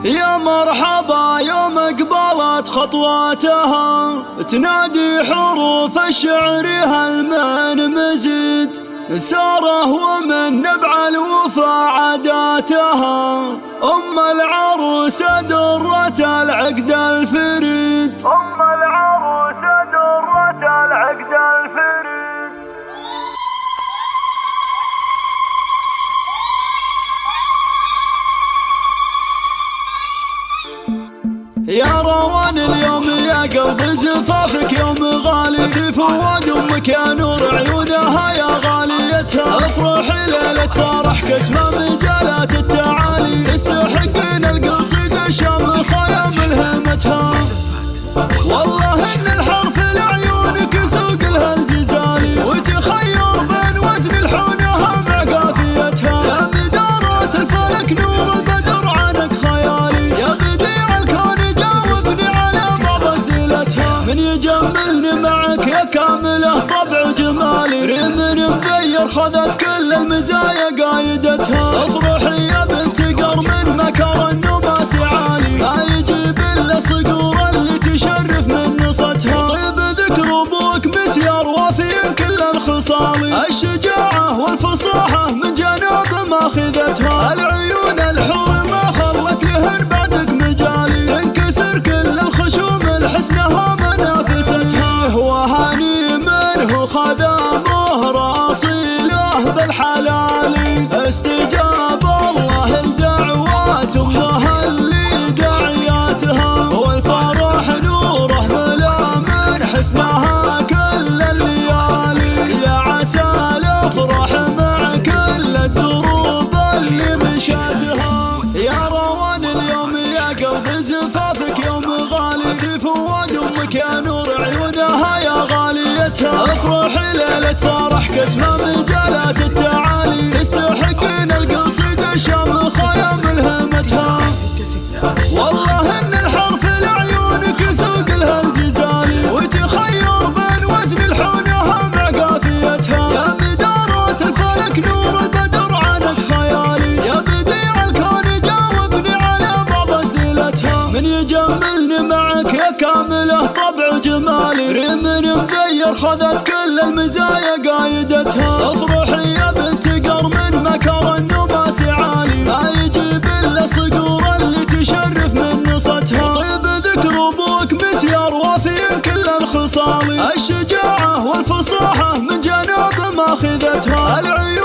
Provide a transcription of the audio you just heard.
يا مرحبا يوم قبلت خطواتها، تنادي حروف الشعر هل من مزيد، ساره ومن نبع الوفا عاداتها، أم العروسة درة العقد الفريد، أم العروسة درة العقد الفريد. يا روان اليوم يا قلب زفافك يوم غالي، في فؤاد امك يا نور عيونها يا غاليتها، افرحي ليلة فرحك اسمى مجالات التعالي، تستحقين القصيدة شامخة يا ملهمتها، والله ان الحرف لعيونك سوق لها الجزالي، وتخير بين وزن الحونها مع قافيتها، يا بدارة الفلك نور البدر عنك خيالي، يا بديع الكون جاوبني على بعض اسئلتها، من يجملني معك يا كامله طبع جمالي، ريم مغير خذت كل المزايا قايدتها، افرحي يا بنت قر من مكر النباس عالي، ما يجيب الا صقور اللي تشرف من نصتها، طيب ذكر ابوك مسير وفي كل الخصال، الشجاعه والفصاحه من جناب ماخذتها، العيون الحور ما خلت لهن بعدك مجالي، تنكسر كل الخشوم لحسنها منافستها، وهاني منه خذامه راصيله بالحلال، استجاب الله لدعوات امها اللي دعياتها، والفرح نوره ملا من حسنها كل الليالي، يا عسى الافرح مع كل الدروب اللي مشاتها، يا روان اليوم يا قلب زفافك يوم غالي، في فؤاد امك يا نور عيونها يا غاليتها، افرحي ليلة فرحك اسمى مجالات التعالي، تستحقين القصيدة شامخة يا ملهمتها، والله ان الحرف لعيونك سوق لها الجزالي، وتخير بين وزن الحونها مع قافيتها، يا بدارة الفلك نور البدر عنك خيالي، يا بديع الكون جاوبني على بعض اسئلتها، من يجملني معك يا كامله طبع جمالي، ريم مغير خذت كل المزايا قايدتها، افرحي يا بنت قر من مكر النباس عالي، ما يجيب الا صقور اللي تشرف من نصتها، طيب ذكر ابوك مسير وفي كل الخصال، الشجاعه والفصاحه من جناب ماخذتها، العيون